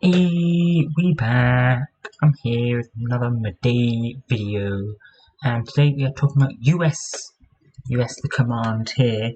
Hey, we back. I'm here with another midday video, and today we are talking about US the command here,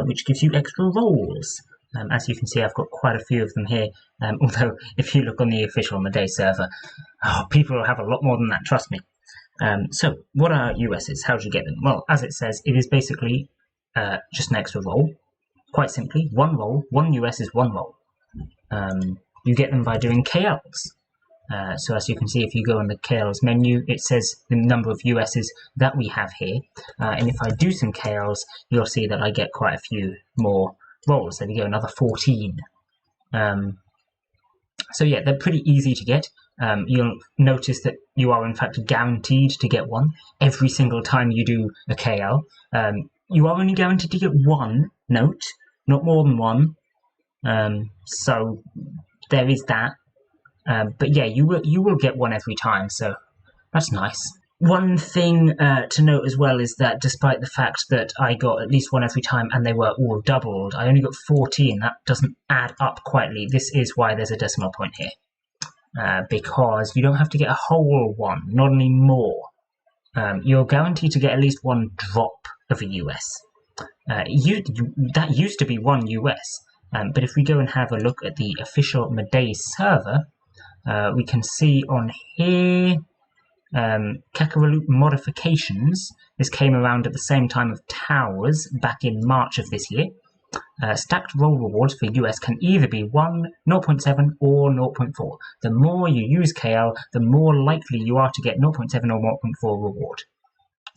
which gives you extra roles. As you can see, I've got quite a few of them here. Although, if you look on the official midday server, people will have a lot more than that. Trust me. So, what are USs? How do you get them? Well, as it says, it is basically just an extra role. Quite simply, one role. One US is one role. You get them by doing KLs. So as you can see, if you go on the KLs menu, it says the number of USs that we have here. And if I do some KLs, you'll see that I get quite a few more roles. There we go, another 14. So yeah, they're pretty easy to get. You'll notice that you are in fact guaranteed to get one every single time you do a KL. You are only guaranteed to get one, note, not more than one. So there is that, but yeah, you will get one every time, so that's nice. One thing to note as well is that despite the fact that I got at least one every time and they were all doubled, I only got 14. That doesn't add up quietly. This is why there's a decimal point here, because you don't have to get a whole one, not anymore. You're guaranteed to get at least one drop of a US. That used to be one US. But if we go and have a look at the official midday server, we can see on here Kakara loop modifications. This came around at the same time of towers back in March of this year. Stacked role rewards for US can either be 1, 0.7 or 0.4. The more you use KL, the more likely you are to get 0.7 or 0.4 reward.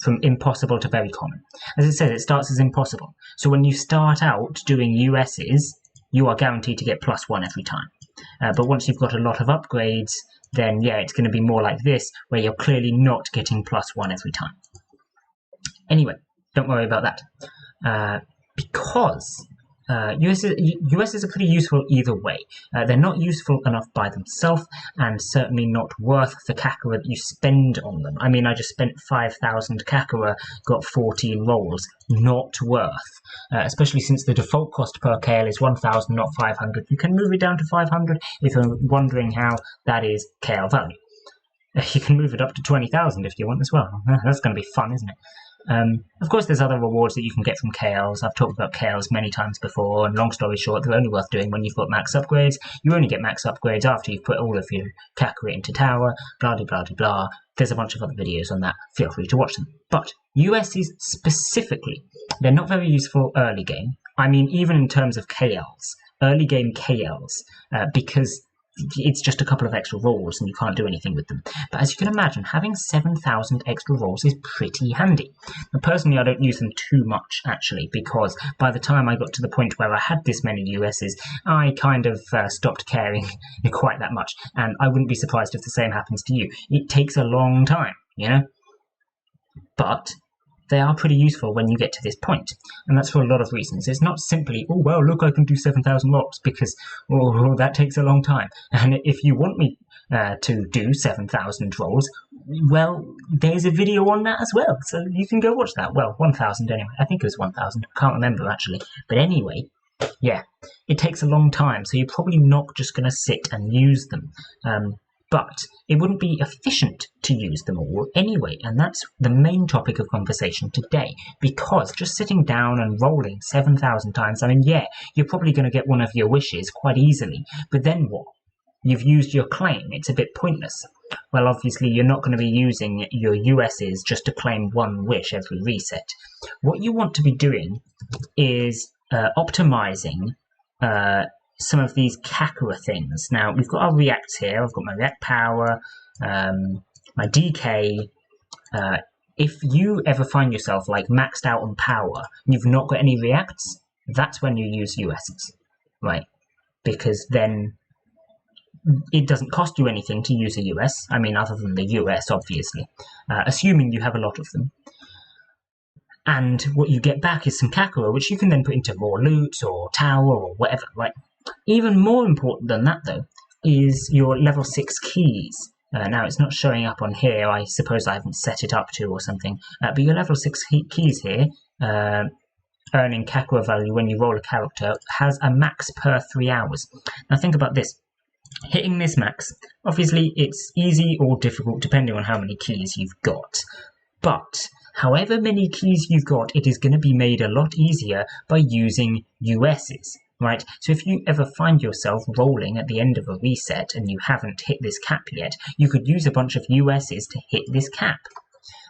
From impossible to very common. As it says, it starts as impossible. So when you start out doing USs, you are guaranteed to get +1 every time. But once you've got a lot of upgrades, then yeah, it's going to be more like this, where you're clearly not getting +1 every time. Anyway, don't worry about that. Because USs are pretty useful either way. They're not useful enough by themselves, and certainly not worth the Kakara that you spend on them. I mean, I just spent 5,000 Kakara, got 14 rolls. Not worth. Especially since the default cost per KL is 1,000, not 500. You can move it down to 500 if you're wondering how that is KL value. You can move it up to 20,000 if you want as well. That's going to be fun, isn't it? Of course, there's other rewards that you can get from KLs. I've talked about KLs many times before, and long story short, they're only worth doing when you've got max upgrades. You only get max upgrades after you've put all of your Kakara into tower, blah, blah, blah, blah. There's a bunch of other videos on that. Feel free to watch them. But USs specifically, they're not very useful early game. I mean, even in terms of KLs, early game KLs, because it's just a couple of extra rolls and you can't do anything with them. But as you can imagine, having 7,000 extra rolls is pretty handy. Now, personally, I don't use them too much, actually, because by the time I got to the point where I had this many USs, I kind of stopped caring quite that much. And I wouldn't be surprised if the same happens to you. It takes a long time, you know? But they are pretty useful when you get to this point, and that's for a lot of reasons. It's not simply, oh, well, look, I can do 7,000 rolls, because, oh, that takes a long time. And if you want me to do 7,000 rolls, well, there's a video on that as well, so you can go watch that. Well, 1,000 anyway. I think it was 1,000. I can't remember, actually. But anyway, yeah, it takes a long time, so you're probably not just going to sit and use them. But it wouldn't be efficient to use them all anyway, and that's the main topic of conversation today, because just sitting down and rolling 7,000 times, I mean, yeah, you're probably going to get one of your wishes quite easily, but then what? You've used your claim. It's a bit pointless. Well, obviously, you're not going to be using your USs just to claim one wish every reset. What you want to be doing is optimizing some of these Kakara things. Now, we've got our reacts here. I've got my react power, my DK. If you ever find yourself like maxed out on power and you've not got any reacts, that's when you use USs, right? Because then it doesn't cost you anything to use a US. I mean, other than the US, obviously, assuming you have a lot of them. And what you get back is some Kakara, which you can then put into more loot or tower or whatever, right? Even more important than that, though, is your level 6 keys. Now, it's not showing up on here. I suppose I haven't set it up to or something. But your level 6 keys here, earning Kakara value when you roll a character, has a max per 3 hours. Now, think about this. Hitting this max, obviously it's easy or difficult depending on how many keys you've got. But however many keys you've got, it is going to be made a lot easier by using USs, right? So if you ever find yourself rolling at the end of a reset and you haven't hit this cap yet, you could use a bunch of USs to hit this cap.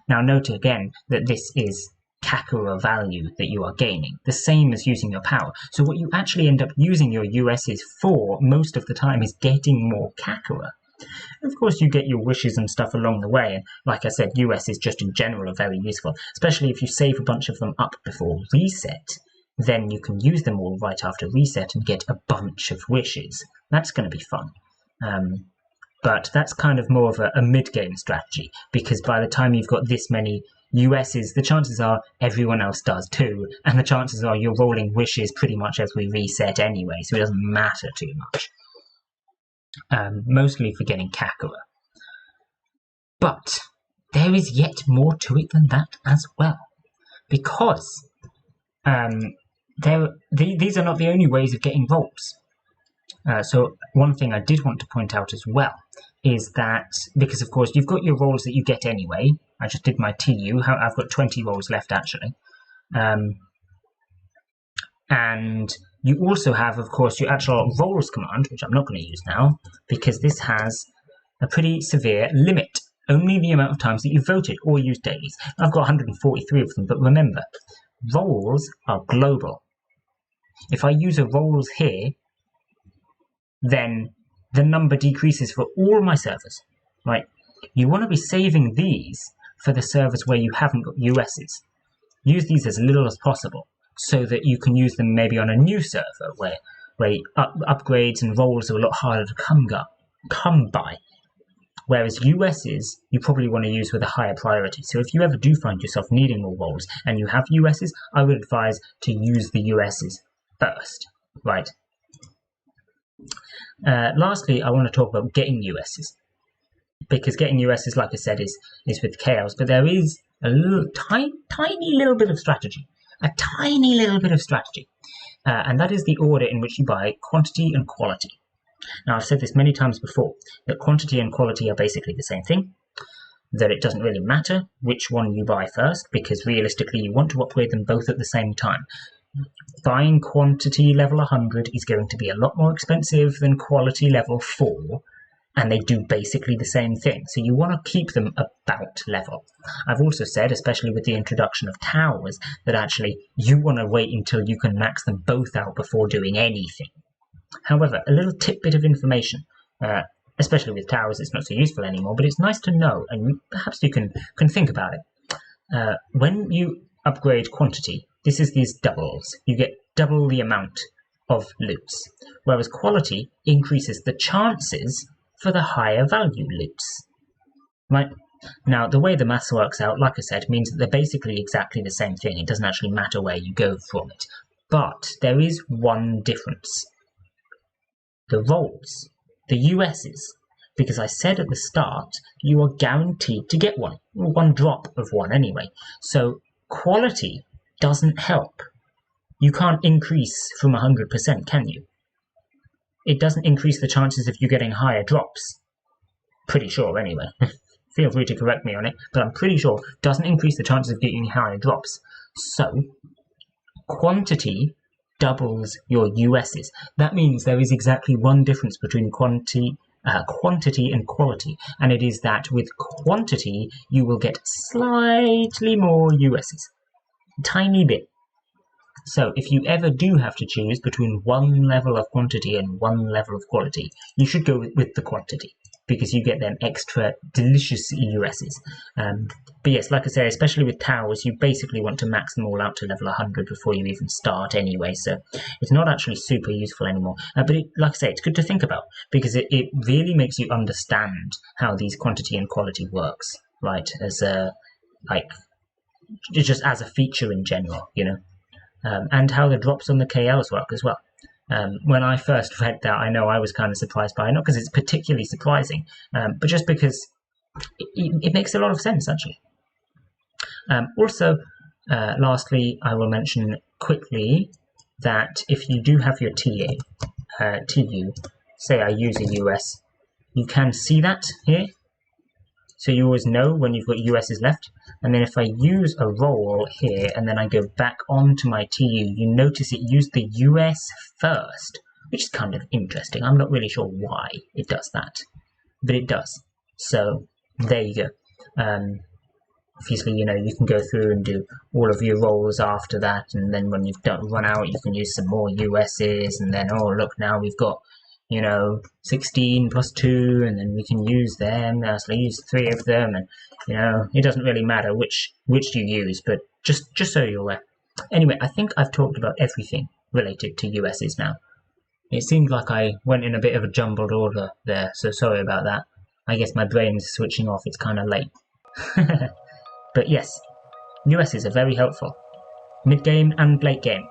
Now note again that this is Kakara value that you are gaining, the same as using your power. So what you actually end up using your USs for most of the time is getting more Kakara. Of course, you get your wishes and stuff along the way, and like I said, USs just in general are very useful, especially if you save a bunch of them up before reset. Then you can use them all right after reset and get a bunch of wishes. That's going to be fun. But that's kind of more of a mid-game strategy, because by the time you've got this many USs, the chances are everyone else does too, and the chances are you're rolling wishes pretty much as we reset anyway, so it doesn't matter too much. Mostly for getting Kakara. But there is yet more to it than that as well, because these are not the only ways of getting rolls. So one thing I did want to point out as well is that, because of course you've got your rolls that you get anyway. I just did my TU. I've got 20 rolls left actually. And you also have, of course, your actual rolls command, which I'm not going to use now, because this has a pretty severe limit. Only the amount of times that you voted or used dailies. I've got 143 of them, but remember, rolls are global. If I use a rolls here, then the number decreases for all my servers, right? You want to be saving these for the servers where you haven't got USs. Use these as little as possible, so that you can use them maybe on a new server where upgrades and rolls are a lot harder to come by. Whereas USs, you probably want to use with a higher priority. So if you ever do find yourself needing more rolls and you have USs, I would advise to use the USs first, right? Lastly, I want to talk about getting USs. Because getting USs, like I said, is with chaos, but there is a little tiny little bit of strategy. A tiny little bit of strategy. And that is the order in which you buy quantity and quality. Now, I've said this many times before, that quantity and quality are basically the same thing, that it doesn't really matter which one you buy first, because realistically you want to upgrade them both at the same time. Buying quantity level 100 is going to be a lot more expensive than quality level 4, and they do basically the same thing, so you want to keep them about level. I've also said, especially with the introduction of towers, that actually you want to wait until you can max them both out before doing anything. However, a little tidbit of information, especially with towers, it's not so useful anymore, but it's nice to know, and perhaps you can think about it. When you upgrade quantity, this is these doubles. You get double the amount of loots, whereas quality increases the chances for the higher value loots. Right? Now, the way the maths works out, like I said, means that they're basically exactly the same thing. It doesn't actually matter where you go from it. But there is one difference. The rolls, the USs, because I said at the start, you are guaranteed to get one drop of one anyway. So quality doesn't help. You can't increase from 100%, can you? It doesn't increase the chances of you getting higher drops. Pretty sure, anyway. Feel free to correct me on it, but I'm pretty sure it doesn't increase the chances of getting higher drops. So, quantity doubles your USs. That means there is exactly one difference between quantity and quality, and it is that with quantity you will get slightly more USs. Tiny bit. So if you ever do have to choose between one level of quantity and one level of quality, you should go with the quantity, because you get them extra delicious USs. But yes, like I say, especially with towers, you basically want to max them all out to level 100 before you even start anyway, so it's not actually super useful anymore. But like I say, it's good to think about, because it really makes you understand how these quantity and quality works, right? As just as a feature in general, you know. And how the drops on the KLs work as well. When I first read that, I know I was kind of surprised by it, not because it's particularly surprising, but just because it makes a lot of sense, actually. Also, lastly, I will mention quickly that if you do have your TU, say I use a US, you can see that here. So you always know when you've got US's left. And then if I use a roll here and then I go back onto my TU, you notice it used the US first, which is kind of interesting. I'm not really sure why it does that, but it does. So there you go. Obviously, you know, you can go through and do all of your rolls after that, and then when you've run out, you can use some more US's, and then, oh, look, now we've got, you know, 16 plus 2, and then we can use them, so use 3 of them, and, you know, it doesn't really matter which you use, but just so you're aware. Anyway, I think I've talked about everything related to US's now. It seems like I went in a bit of a jumbled order there, so sorry about that. I guess my brain's switching off, it's kind of late. But yes, US's are very helpful. Mid-game and late game.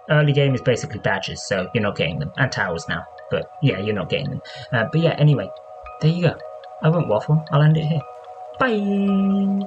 Early game is basically badges, so you're not getting them. And towers now. But yeah, you're not getting them. But yeah, anyway, there you go. I won't waffle. I'll end it here. Bye!